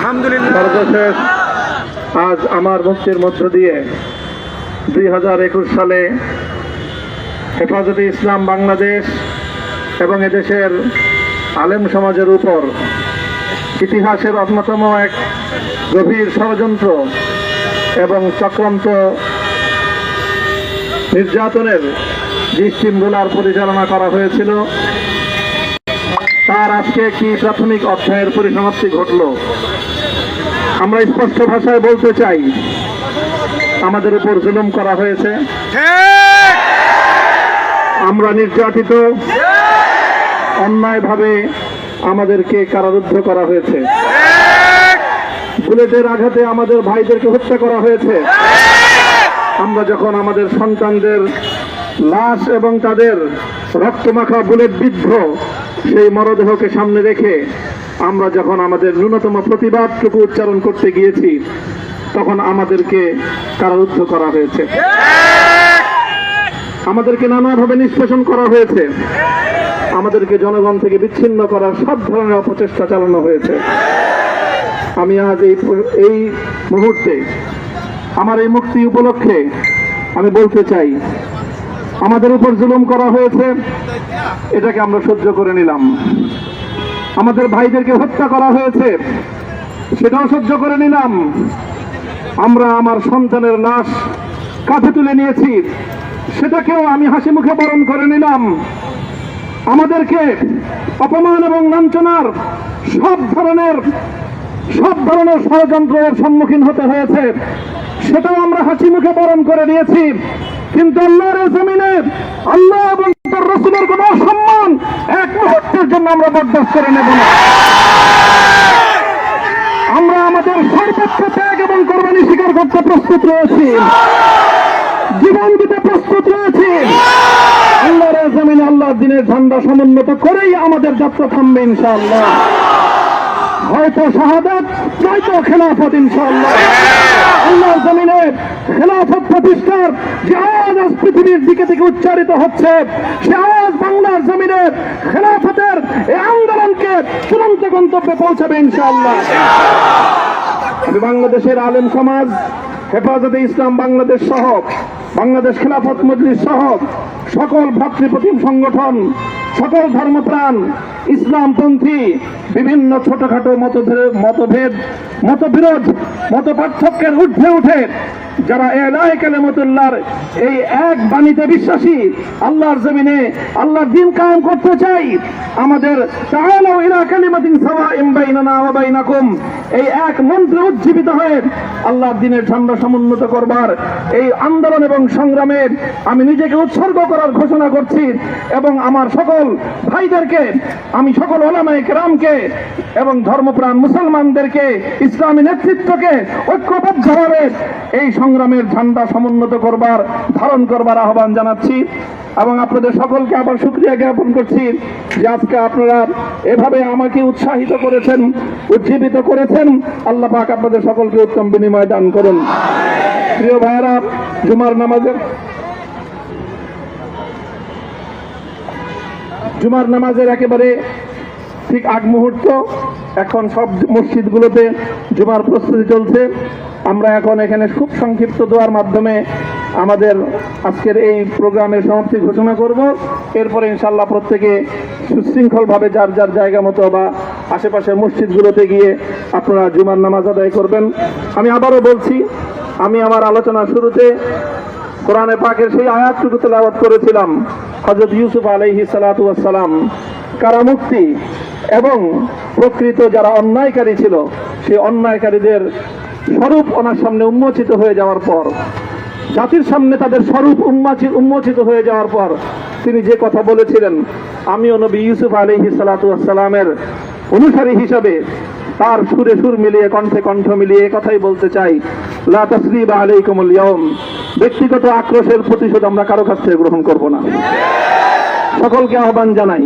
সর্বশেষ আজ আমার মুক্তির মধ্য দিয়ে 2021 সালে হেফাজতে ইসলাম বাংলাদেশ এবং এদেশের আলেম সমাজের উপর ইতিহাসের অন্যতম এক গভীর ষড়যন্ত্র এবং চক্রান্ত নির্যাতনের যে শৃঙ্খলার পরিচালনা করা হয়েছিল, তার আজকে একটি প্রাথমিক অধ্যায়ের পরিসমাপ্তি ঘটল। আমরা স্পষ্ট ভাষায় বলতে চাই, আমাদের উপর জুলুম করা হয়েছে, আমরা নির্যাতিত, অন্যায়ভাবে আমাদেরকে কারারুদ্ধ করা হয়েছে, বুলেটের আঘাতে আমাদের ভাইদেরকে হত্যা করা হয়েছে। আমরা যখন আমাদের সন্তানদের লাশ এবং তাদের রক্তমাখা বুলেট বিদ্ধ সেই মরদেহকে সামনে রেখে আমরা যখন আমাদের ন্যূনতম প্রতিবাদটুকু উচ্চারণ করতে গিয়েছি, তখন আমাদেরকে কারারুদ্ধ করা হয়েছে, আমাদেরকে নানাভাবে নিষ্পেষণ করা হয়েছে, আমাদেরকে জনগণ থেকে বিচ্ছিন্ন করার সব ধরনের অপচেষ্টা চালানো হয়েছে। আমি আজ এই মুহূর্তে আমার এই মুক্তি উপলক্ষে আমি বলতে চাই, আমাদের উপর জুলুম করা হয়েছে, এটাকে আমরা সহ্য করে নিলাম। আমাদের ভাইদেরকে হত্যা করা হয়েছে, সেটাও সহ্য করে নিলাম। আমরা আমার সন্তানের লাশ কাঁধে তুলে নিয়েছি, সেটাকেও আমি হাসি মুখে বরণ করে নিলাম। আমাদেরকে অপমান এবং লাঞ্ছনার সব ধরনের ষড়যন্ত্রের সম্মুখীন হতে হয়েছে, সেটাও আমরা হাসি মুখে বরণ করে নিয়েছি। কিন্তু আল্লাহর জমিনে আল্লাহ এবং তার রাসূলের কোন অসম্মান এক মুহূর্তের জন্য আমরা বরদাস্ত করে নেব না। আমরা আমাদের সর্বোচ্চ ত্যাগ এবং কোরবানি স্বীকার করতে প্রস্তুত রয়েছি, জীবন দিতে প্রস্তুত রয়েছি। আল্লাহর জমিনে আল্লাহর দ্বীনের ঝান্ডা সমুন্নত করেই আমাদের যাত্রা থামবে ইনশাআল্লাহ। হয়তো শাহাদাত, নয়তো খেলাফত ইনশাআল্লাহ। আল্লাহর জমিনে খেলাফত প্রতিষ্ঠার যে আওয়াজ আজ পৃথিবীর দিকে থেকে উচ্চারিত হচ্ছে, সে আওয়াজ বাংলার জমিনে খেলাফতের এই আন্দোলনকে চূড়ান্ত গন্তব্যে পৌঁছাবে ইনশাআল্লাহ। আমি বাংলাদেশের আলেম সমাজ, হেফাজতে ইসলাম বাংলাদেশ সহ বাংলাদেশ খেলাফত মজলিস সহ সকল ভ্রাতৃপ্রতিম সংগঠন, সকল ধর্মপ্রাণ, ইসলামপন্থী বিভিন্ন ছোটখাটো মতভেদ, মতবিরোধ, মত পার্থক্যের ঊর্ধ্বে উঠে যারা এলাহি কালিমাতুল্লাহর এই এক বাণীতে বিশ্বাসী, আল্লাহর জমিনে আল্লাহর দ্বীন কায়েম করতে চাই, আমাদের তাআলু ইলা কালিমাতিন সাওয়াইন বাইনানা ওয়া বাইনাকুম এই এক মন্ত্রে উজ্জীবিত হয়ে আল্লাহর দ্বীনের ঝান্ডা সমুন্নত করবার এই আন্দোলন এবং সংগ্রামে আমি নিজেকে উৎসর্গ করার ঘোষণা করছি। এবং আমার সকল ভাইদেরকে, আমি সকল উলামায়ে কেরামকে এবং ধর্মপ্রাণ মুসলমানদেরকে, ইসলামী নেতৃত্বকে ঐক্যবদ্ধভাবে এই সংগ্রামের ঝান্ডা সমুন্নত করবার, ধারণ করবার আহ্বান জানাচ্ছি। এবং আপনাদের সকলকে আবার শুকরিয়া জ্ঞাপন করছি যে আজকে আপনারা এভাবে আমাকে উৎসাহিত করেছেন, উজ্জীবিত করেছেন। আল্লাহ পাক আপনাদের সকলকে উত্তম বিনিময় দান করুন। প্রিয় ভাইয়েরা, জুমার নামাজের একেবারে ঠিক আগ মুহূর্ত, এখন সব মসজিদগুলোতে জুমার প্রস্তুতি চলছে। আমরা এখন এখানে খুব সংক্ষিপ্ত দোয়ার মাধ্যমে আমাদের আজকের এই প্রোগ্রামের সমাপ্তি ঘোষণা করব। এরপরে ইনশাআল্লাহ প্রত্যেকে সুশৃঙ্খলভাবে যার যার জায়গা মতো বা আশেপাশের মসজিদগুলোতে গিয়ে আপনারা জুমার নামাজ আদায় করবেন। আমি আবারও বলছি, আমি আমার আলোচনার শুরুতে কোরআনে পাকের সেই আয়াতটুকু তেলাওয়াত করেছিলাম, হযরত ইউসুফ আলাইহিস সালাতু ওয়াস সালাম কারামুক্তি এবং প্রকৃত যারা অন্যায়কারী ছিল, সেই অন্যায়কারীদের স্বরূপ ওনার সামনে উন্মোচিত হয়ে যাওয়ার পর, জাতির সামনে তাদের স্বরূপ উন্মোচিত হয়ে যাওয়ার পর তিনি যে কথা বলেছিলেন, আমিও নবী ইউসুফ আলাইহিস সালাতু ওয়াস সালামের অনুসারী হিসাবে তার সুরে সুর মিলিয়ে, কণ্ঠে কণ্ঠ মিলিয়ে কথাই বলতে চাই, লা তাসরিবা আলাইকুমুল ইয়াউম। ব্যক্তিগত আক্রোশের প্রতিশোধ আমরা কারো কাছ থেকে গ্রহণ করব না। সকলকে আহ্বান জানাই,